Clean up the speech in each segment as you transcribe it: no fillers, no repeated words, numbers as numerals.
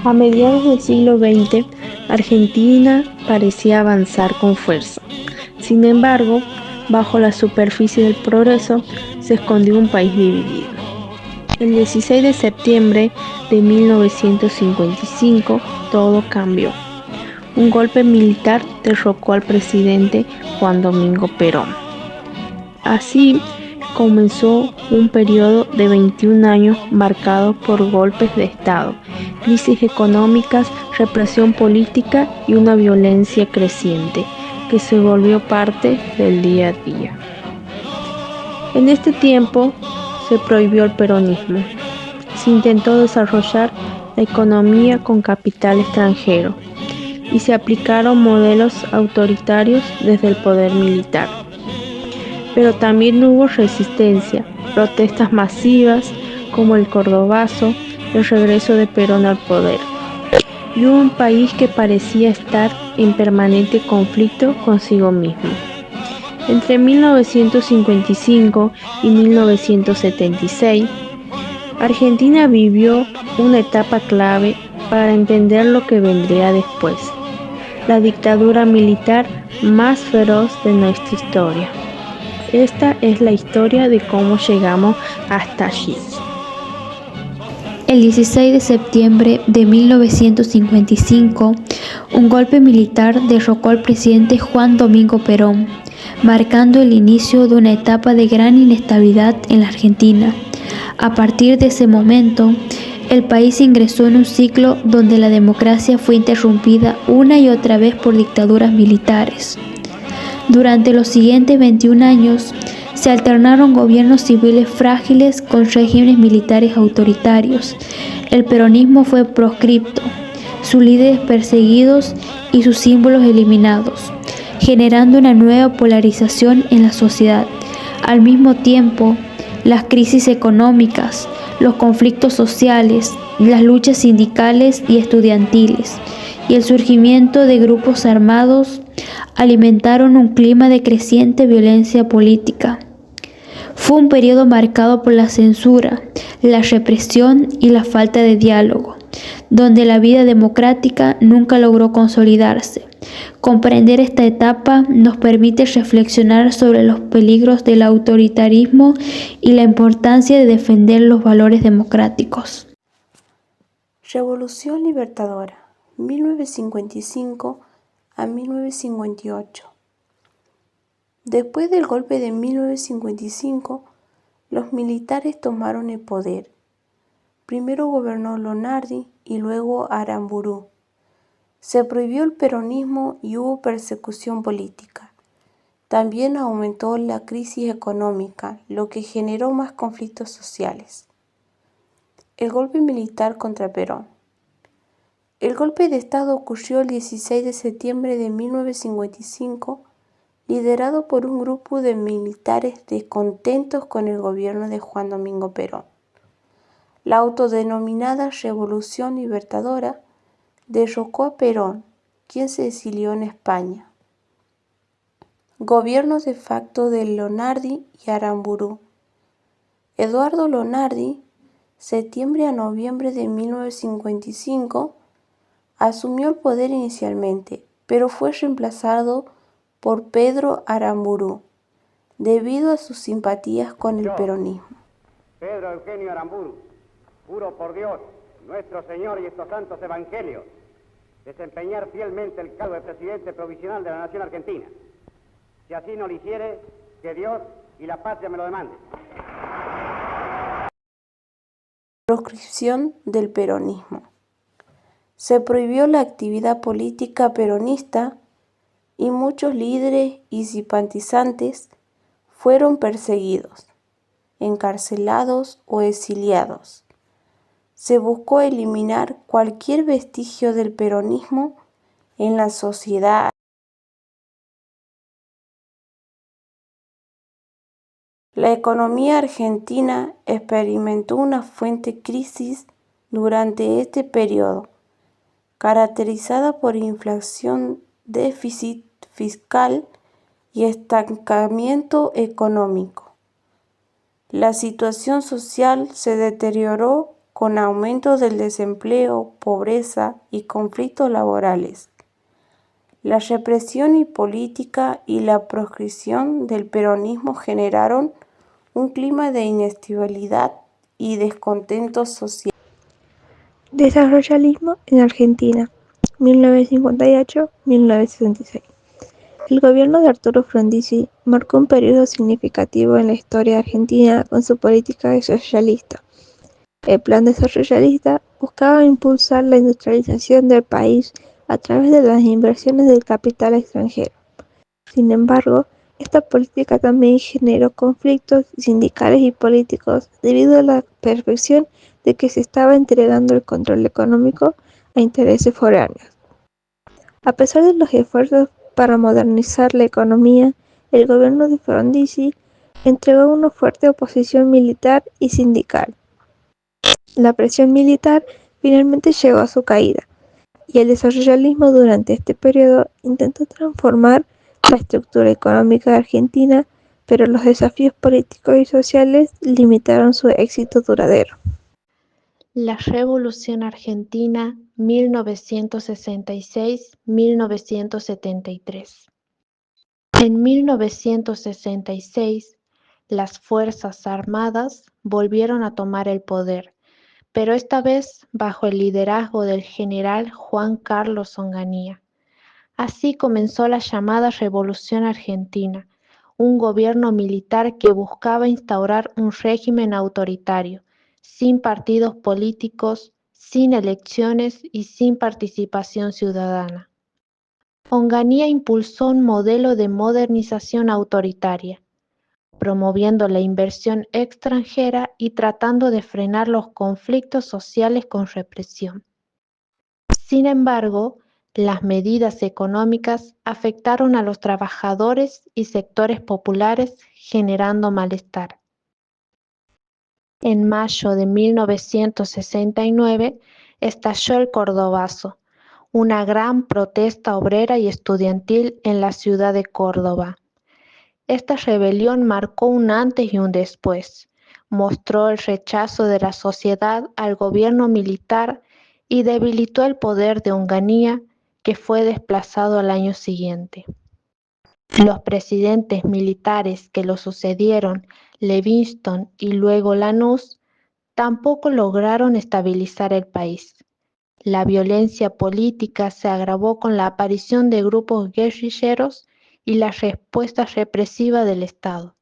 A mediados del siglo XX, Argentina parecía avanzar con fuerza. Sin embargo, bajo la superficie del progreso se escondió un país dividido. El 16 de septiembre de 1955, todo cambió. Un golpe militar derrocó al presidente Juan Domingo Perón. Así comenzó un periodo de 21 años marcado por golpes de Estado, crisis económicas, represión política y una violencia creciente que se volvió parte del día a día. En este tiempo se prohibió el peronismo. Se intentó desarrollar la economía con capital extranjero y se aplicaron modelos autoritarios desde el poder militar. Pero también hubo resistencia, protestas masivas como el Cordobazo, el regreso de Perón al poder, y un país que parecía estar en permanente conflicto consigo mismo. Entre 1955 y 1976, Argentina vivió una etapa clave para entender lo que vendría después, la dictadura militar más feroz de nuestra historia. Esta es la historia de cómo llegamos hasta allí. El 16 de septiembre de 1955, un golpe militar derrocó al presidente Juan Domingo Perón, marcando el inicio de una etapa de gran inestabilidad en la Argentina. A partir de ese momento, el país ingresó en un ciclo donde la democracia fue interrumpida una y otra vez por dictaduras militares. Durante los siguientes 21 años, se alternaron gobiernos civiles frágiles con regímenes militares autoritarios. El peronismo fue proscripto, sus líderes perseguidos y sus símbolos eliminados, generando una nueva polarización en la sociedad. Al mismo tiempo, las crisis económicas, los conflictos sociales, las luchas sindicales y estudiantiles, y el surgimiento de grupos armados alimentaron un clima de creciente violencia política. Fue un periodo marcado por la censura, la represión y la falta de diálogo, donde la vida democrática nunca logró consolidarse. Comprender esta etapa nos permite reflexionar sobre los peligros del autoritarismo y la importancia de defender los valores democráticos. Revolución Libertadora, 1955 a 1958. Después del golpe de 1955, los militares tomaron el poder. Primero gobernó Lonardi y luego Aramburu. Se prohibió el peronismo y hubo persecución política. También aumentó la crisis económica, lo que generó más conflictos sociales. El golpe militar contra Perón. El golpe de Estado ocurrió el 16 de septiembre de 1955, liderado por un grupo de militares descontentos con el gobierno de Juan Domingo Perón. La autodenominada Revolución Libertadora derrocó a Perón, quien se exilió en España. Gobierno de facto de Lonardi y Aramburu. Eduardo Lonardi, septiembre a noviembre de 1955, asumió el poder inicialmente, pero fue reemplazado por Pedro Aramburu, debido a sus simpatías con el peronismo. Pedro Eugenio Aramburu, juro por Dios, nuestro Señor y estos santos evangelios, desempeñar fielmente el cargo de presidente provisional de la Nación Argentina. Si así no lo hiciere, que Dios y la patria me lo demanden. Proscripción del peronismo. Se prohibió la actividad política peronista y muchos líderes y simpatizantes fueron perseguidos, encarcelados o exiliados. Se buscó eliminar cualquier vestigio del peronismo en la sociedad. La economía argentina experimentó una fuerte crisis durante este periodo, caracterizada por inflación, déficit fiscal y estancamiento económico. La situación social se deterioró con aumento del desempleo, pobreza y conflictos laborales. La represión y política y la proscripción del peronismo generaron un clima de inestabilidad y descontento social. Desarrollismo en Argentina, 1958-1966. El gobierno de Arturo Frondizi marcó un periodo significativo en la historia argentina con su política socialista. El plan desarrollista buscaba impulsar la industrialización del país a través de las inversiones del capital extranjero. Sin embargo, esta política también generó conflictos sindicales y políticos debido a la percepción de que se estaba entregando el control económico a intereses foráneos. A pesar de los esfuerzos para modernizar la economía, el gobierno de Frondizi entregó una fuerte oposición militar y sindical. La presión militar finalmente llegó a su caída, y el desarrollismo durante este periodo intentó transformar la estructura económica de Argentina, pero los desafíos políticos y sociales limitaron su éxito duradero. La Revolución Argentina 1966-1973. En 1966, las Fuerzas Armadas volvieron a tomar el poder, pero esta vez bajo el liderazgo del general Juan Carlos Onganía. Así comenzó la llamada Revolución Argentina, un gobierno militar que buscaba instaurar un régimen autoritario, sin partidos políticos, sin elecciones y sin participación ciudadana. Onganía impulsó un modelo de modernización autoritaria, promoviendo la inversión extranjera y tratando de frenar los conflictos sociales con represión. Sin embargo, las medidas económicas afectaron a los trabajadores y sectores populares, generando malestar. En mayo de 1969 estalló el Cordobazo, una gran protesta obrera y estudiantil en la ciudad de Córdoba. Esta rebelión marcó un antes y un después. Mostró el rechazo de la sociedad al gobierno militar y debilitó el poder de Onganía, que fue desplazado al año siguiente. Los presidentes militares que lo sucedieron, Livingston y luego Lanús, tampoco lograron estabilizar el país. La violencia política se agravó con la aparición de grupos guerrilleros y la respuesta represiva del Estado.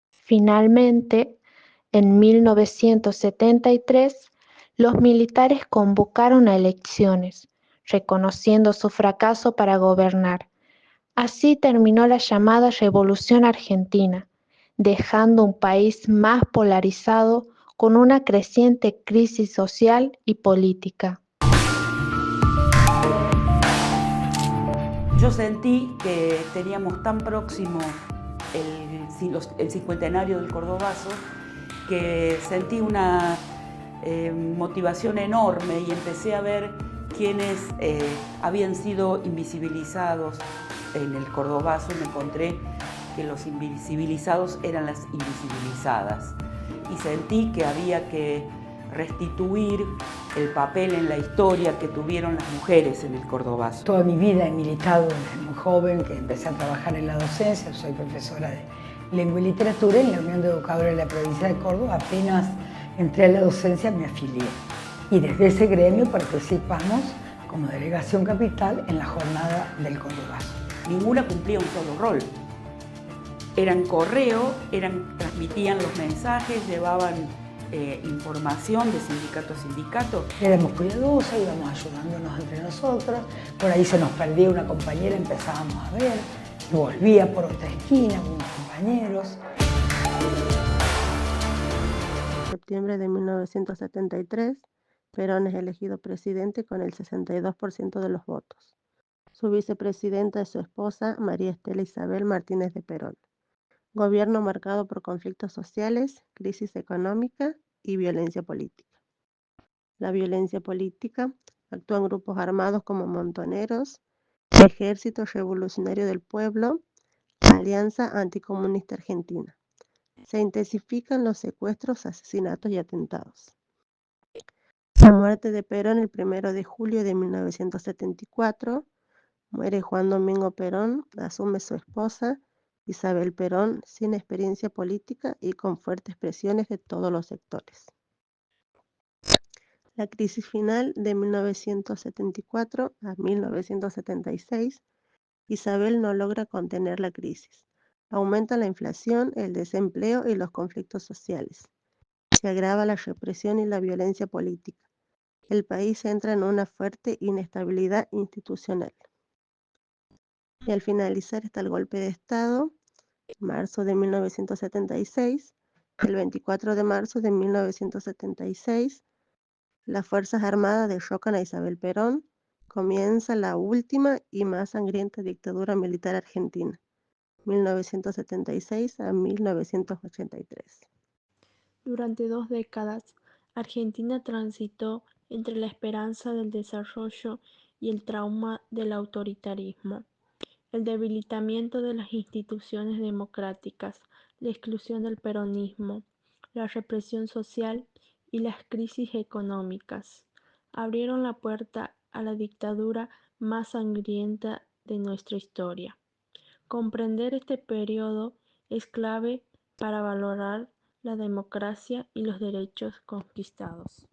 Finalmente, en 1973, los militares convocaron a elecciones, reconociendo su fracaso para gobernar. Así terminó la llamada Revolución Argentina, dejando un país más polarizado con una creciente crisis social y política. Yo sentí que teníamos tan próximo el cincuentenario del Cordobazo que sentí una motivación enorme y empecé a ver quiénes habían sido invisibilizados en el Cordobazo y me encontré que los invisibilizados eran las invisibilizadas y sentí que había que restituir el papel en la historia que tuvieron las mujeres en el Cordobazo. Toda mi vida he militado desde muy joven, que empecé a trabajar en la docencia, soy profesora de lengua y literatura en la Unión de Educadores de la provincia de Córdoba. Apenas entré a la docencia me afilié y desde ese gremio participamos como delegación capital en la jornada del Cordobazo. Ninguna cumplía un solo rol. Eran correo, transmitían los mensajes, llevaban información de sindicato a sindicato. Éramos cuidadosas, íbamos ayudándonos entre nosotros, por ahí se nos perdía una compañera, empezábamos a ver, y volvía por otra esquina, unos compañeros. En septiembre de 1973, Perón es elegido presidente con el 62% de los votos. Su vicepresidenta es su esposa, María Estela Isabel Martínez de Perón. Gobierno marcado por conflictos sociales, crisis económica y violencia política. La violencia política actúan grupos armados como Montoneros, Ejército Revolucionario del Pueblo, Alianza Anticomunista Argentina. Se intensifican los secuestros, asesinatos y atentados. La muerte de Perón el 1 de julio de 1974, muere Juan Domingo Perón, asume su esposa, Isabel Perón, sin experiencia política y con fuertes presiones de todos los sectores. La crisis final de 1974 a 1976, Isabel no logra contener la crisis. Aumenta la inflación, el desempleo y los conflictos sociales. Se agrava la represión y la violencia política. El país entra en una fuerte inestabilidad institucional. Y al finalizar está el golpe de Estado, marzo de 1976. El 24 de marzo de 1976, las Fuerzas Armadas derrocan a Isabel Perón. Comienza la última y más sangrienta dictadura militar argentina, 1976 a 1983. Durante 2 décadas, Argentina transitó entre la esperanza del desarrollo y el trauma del autoritarismo. El debilitamiento de las instituciones democráticas, la exclusión del peronismo, la represión social y las crisis económicas abrieron la puerta a la dictadura más sangrienta de nuestra historia. Comprender este periodo es clave para valorar la democracia y los derechos conquistados.